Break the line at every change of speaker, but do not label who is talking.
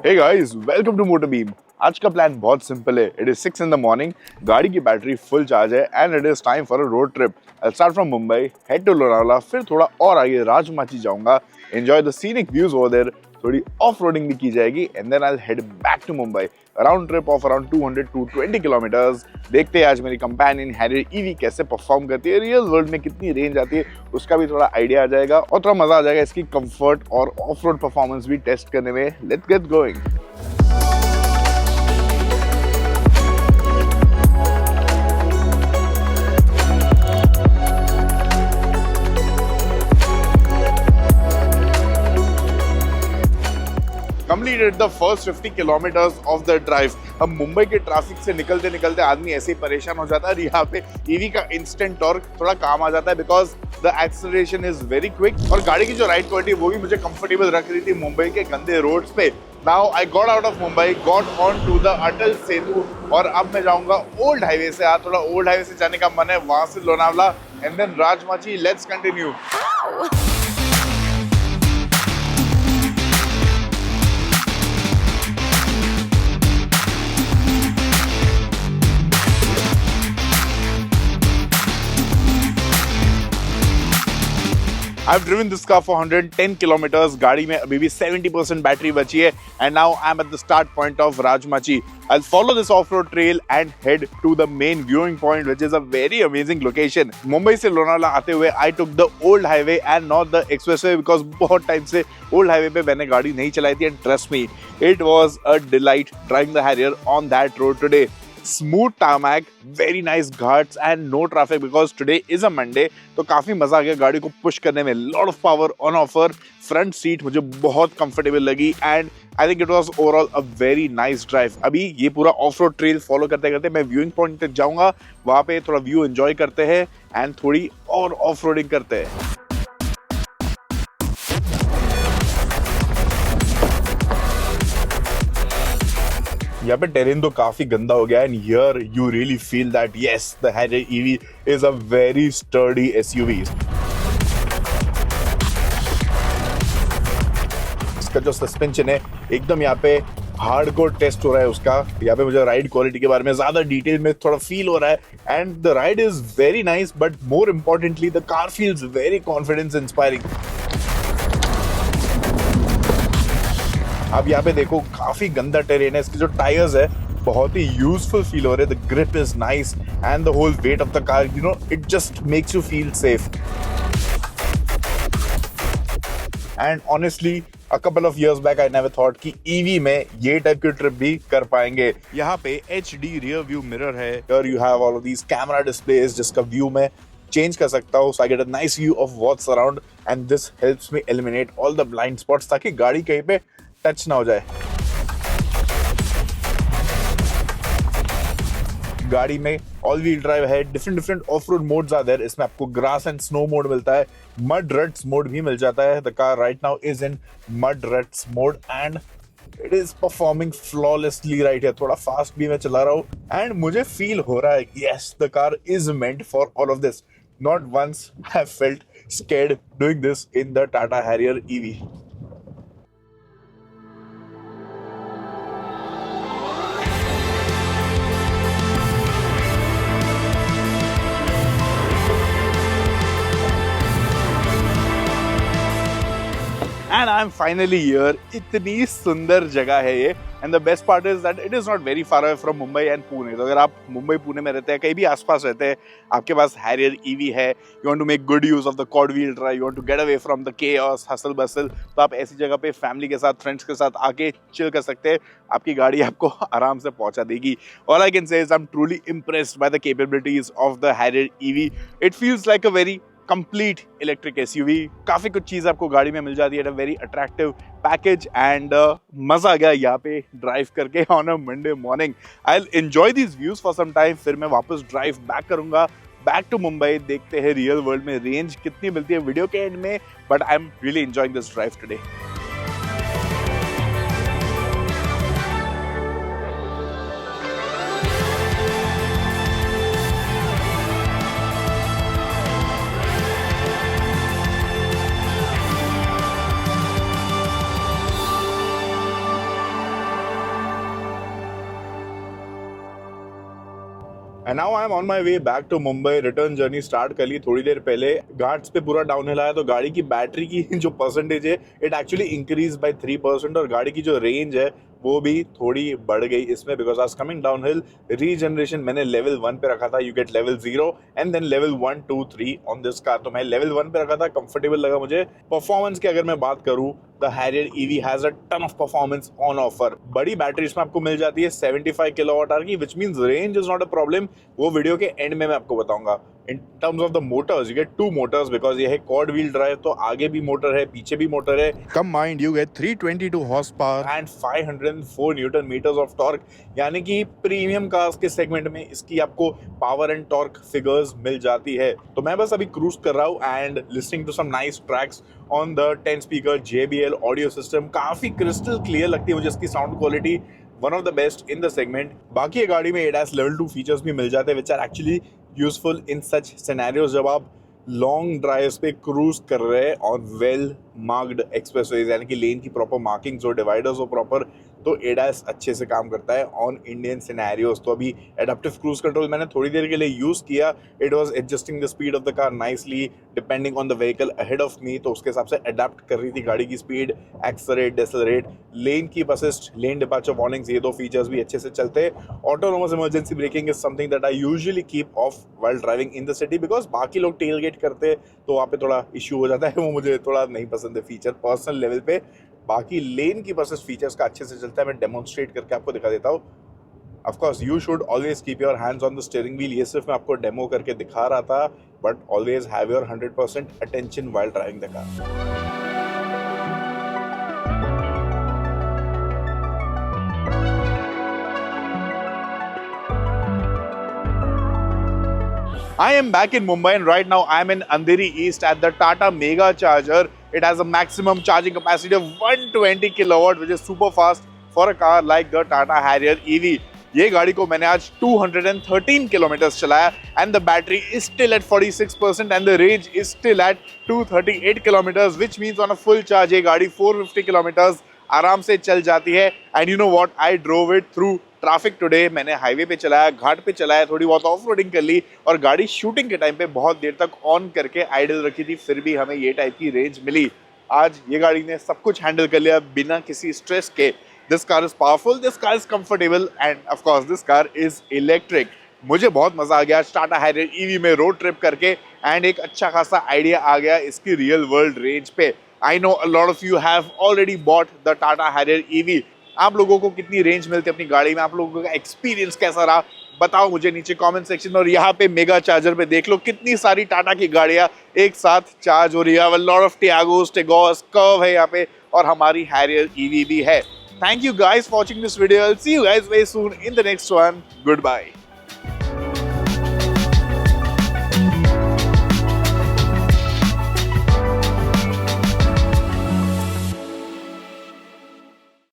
Hey guys, welcome to Motor Beam. आज का plan बहुत सिंपल है. It is 6 in the morning. गाड़ी की बैटरी फुल चार्ज है and it is time for a road trip. I'll start from Mumbai, head to Lonavala, फिर थोड़ा और आगे राजमाची जाऊंगा. Enjoy the scenic views over there. थोड़ी ऑफ-रोडिंग भी की जाएगी and then I'll head back to Mumbai. A round trip of around 200 to 20 kilometers. देखते हैं आज मेरी कंपेनियन हैरियर ईवी कैसे परफॉर्म करती है, रियल वर्ल्ड में कितनी रेंज आती है, उसका भी थोड़ा आइडिया आ जाएगा और थोड़ा मजा आ जाएगा इसकी कंफर्ट और ऑफ रोड परफॉर्मेंस भी टेस्ट करने में. Let's get going. Completed the first 50 kilometers of the drive. अब मुंबई के ट्रैफिक से निकलते निकलते आदमी ऐसे ही परेशान हो जाता है और यहाँ पे ईवी का इंस्टेंट टॉर्क थोड़ा काम आ जाता है because the acceleration is very quick और गाड़ी की जो राइड क्वालिटी वो भी मुझे कंफर्टेबल रख रही थी मुंबई के गंदे रोड्स पे. Now I got out of Mumbai, got on to the Atal Setu और अब मैं जाऊंगा ओल्ड हाईवे से. थोड़ा ओल्ड हाईवे से जाने का मन है, वहां से Lonavala and then Rajmachi. Let's continue. I've driven this car for 110 kilometers. गाड़ी में अभी भी 70% बैटरी बची है and now I'm at the start point of Rajmachi. I'll follow this off-road trail and head to the main viewing point, which is a very amazing location. Mumbai से लोनावला आते हुए I took the old highway and not the expressway because बहुत time से old highway पे मैंने गाड़ी नहीं चलाई थी and trust me, it was a delight driving the Harrier on that road today. Smooth tarmac, very nice ghats and no traffic because today is a Monday. तो काफी मजा आ गया गाड़ी को पुश करने में. Lot of power on offer. Front seat मुझे बहुत comfortable लगी and I think it was overall a very nice drive. अभी ये पूरा ऑफ-रोड ट्रेल फॉलो करते करते मैं व्यूइंग पॉइंट तक जाऊंगा. वहाँ पे थोड़ा व्यू एंजॉय करते हैं एंड थोड़ी और ऑफ-रोडिंग करते हैं. यहाँ पे टेरेन तो काफी गंदा हो गया है and here you really feel that yes, the Harrier EV is a very sturdy SUV. इसका जो सस्पेंशन है एकदम यहाँ पे हार्डकोर टेस्ट हो रहा है उसका. यहाँ पे मुझे राइड क्वालिटी के बारे में ज्यादा डिटेल में थोड़ा फील हो रहा है and the ride is very nice but more importantly the car feels very confidence inspiring. अब यहाँ पे देखो काफी गंदा टेरेन है. इसके जो टायर्स है बहुत ही यूजफुल फील हो रहे हैं. The grip is nice and the whole weight of the car, you know, it just makes you feel safe. And honestly a couple of years back I never thought कि EV में ये type की trip भी कर पाएंगे. यहाँ पे HD rear view mirror है. Here you have all of these camera displays जिसका व्यू मैं चेंज कर सकता हूँ. So I get a nice view of what's around and this helps me eliminate all the blind spots ताकि गाड़ी कहीं पे टच ना हो जाए. गाड़ी में ऑल व्हील ड्राइव है. Different off road modes are there. इसमें आपको ग्रास एंड स्नो मोड मिलता है. मड रट्स मोड भी मिल जाता है. The car right now is in mud रट्स mode and it is performing flawlessly right है. थोड़ा फास्ट भी मैं चला रहा हूँ एंड मुझे फील हो रहा है yes, the car is meant for all of this. Not once I have felt scared doing this in the Tata Harrier EV. And I'm finally here. इतनी सुंदर जगह है ये. And the best part is that it is not very far away from Mumbai and Pune. तो अगर आप मुंबई पुणे में रहते हैं, कहीं भी आसपास रहते हैं, आपके पास Harrier EV है, you want to make good use of the quad wheel drive, you want to get away from the chaos, hustle bustle, तो आप ऐसी जगह पे फैमिली के साथ, फ्रेंड्स के साथ आके चिल कर सकते हैं. आपकी गाड़ी आपको आराम से पहुंचा देगी. All I can say is I'm truly impressed by the capabilities of the Harrier EV. It feels like a very complete electric SUV. काफी कुछ चीज आपको गाड़ी में मिल जाती है. वेरी अट्रैक्टिव पैकेज एंड मजा आ गया यहाँ पे ड्राइव करके on a Monday morning. I will enjoy these views for some time. फिर मैं वापस ड्राइव बैक करूंगा बैक टू मुंबई. देखते हैं रियल वर्ल्ड में रेंज कितनी मिलती है वीडियो के एंड में. But I am really enjoying this drive today. And now I am on my way back to Mumbai. Return journey start कर ली थोड़ी देर पहले। घाट्स पे पूरा डाउनहिल आया तो गाड़ी की बैटरी की जो परसेंटेज है इट एक्चुअली इंक्रीज बाय 3%, और गाड़ी की जो रेंज है वो भी थोड़ी बढ़ गई इसमें, because I was coming downhill. Regeneration मैंने लेवल 1 पे रखा था, you get level 0 and then level 1 2 3 on this car. तो मैं लेवल 1 पे रखा था, कंफर्टेबल लगा मुझे। परफॉर्मेंस की अगर मैं बात करूं, the Harrier EV has a ton of performance on offer. बड़ी बैटरी इसमें आपको मिल जाती है 75 किलोवाट आवर की, which means range is not a problem. वो वीडियो के एंड में मैं आपको बताऊंगा। In terms of the motors, you get 2 motors because ये है क्वाड व्हील ड्राइव, तो आगे भी मोटर है पीछे भी मोटर है। Combined you get 322 horse power and 504 newton meters of torque, यानी कि प्रीमियम कार्स के सेगमेंट में इसकी आपको पावर एंड टॉर्क फिगर्स मिल जाती है। तो मैं बस अभी क्रूज कर रहा हूँ and listening to some nice tracks on the 10 speaker JBL audio system. काफी क्रिस्टल क्लियर लगती है मुझे इसकी sound quality, one of the best in the segment. बाकी ये गाड़ी में ADAS लेवल 2 फीचर्स भी मिल जाते हैं which are actually useful in such scenarios, जब आप लॉन्ग ड्राइव्स पे क्रूज कर रहे हैं ऑन वेल मार्क्ड एक्सप्रेसवेज, यानी कि लेन की प्रॉपर मार्किंग्स हो, डिवाइडर्स हो प्रॉपर, तो ADAS अच्छे से काम करता है ऑन इंडियन सिनेरियोज। तो अभी एडाप्टिव क्रूज कंट्रोल मैंने थोड़ी देर के लिए यूज़ किया। It was adjusting the speed of the car nicely depending on the vehicle ahead of me, तो उसके हिसाब से अडेप्ट कर रही थी गाड़ी की speed, accelerate, decelerate. Lane keep assist, lane departure warnings, ये 2 फीचर्स भी अच्छे से चलते हैं। Autonomous emergency braking is something that I usually keep off while driving in the city, because बाकी लोग टेल गेट करते हैं तो वहाँ पे थोड़ा इशू हो जाता है, वो मुझे थोड़ा नहीं पसंद है फीचर पर्सनल लेवल पे। बाकी लेन की बसेस फीचर्स का अच्छे से चलता है, मैं डेमोन्स्ट्रेट करके आपको दिखा देता हूँ। Of course you should always keep your hands on the steering wheel, ये सिर्फ मैं आपको डेमो करके दिखा रहा था, but always have your 100% attention while driving the car. I am back in Mumbai and right now I am in Andheri East at the Tata Mega Charger. It has a maximum charging capacity of 120 kilowatt, which is super fast for a car like the Tata Harrier EV. ये गाड़ी को मैंने आज 213 kilometres चलाया and the battery is still at 46% and the range is still at 238 kilometers, which means on a full charge ये गाड़ी 450 kilometers आराम से चल जाती है। And you know what, I drove it through traffic today. मैंने highway पे चलाया, घाट पे चलाया, थोड़ी बहुत ऑफ रोडिंग कर ली, और गाड़ी शूटिंग के टाइम पे बहुत देर तक ऑन करके आइडल रखी थी, फिर भी हमें ये टाइप की रेंज मिली। आज ये गाड़ी ने सब कुछ हैंडल कर लिया बिना किसी स्ट्रेस के। This car is powerful, this car is comfortable end of course this car is electric. मुझे बहुत मजा आ गया टाटा हैरियर ईवी में रोड ट्रिप करके, एंड एक अच्छा खासा आइडिया आ गया इसकी रियल वर्ल्ड रेंज पे। I know a lot of you have already bought the Tata Harrier EV. आप लोगों को कितनी रेंज मिलती है अपनी गाड़ी में, आप लोगों का एक्सपीरियंस कैसा रहा, बताओ मुझे नीचे कमेंट सेक्शन में। और यहाँ पे मेगा चार्जर पे देख लो कितनी सारी टाटा की गाड़ियाँ एक साथ चार्ज हो रही है। लॉट ऑफ टियागोस, टिगोस, कर्व है यहाँ पे, और हमारी हैरियर EV भी है। Thank you guys for watching this video. I'll see you guys very soon in the next one. Goodbye.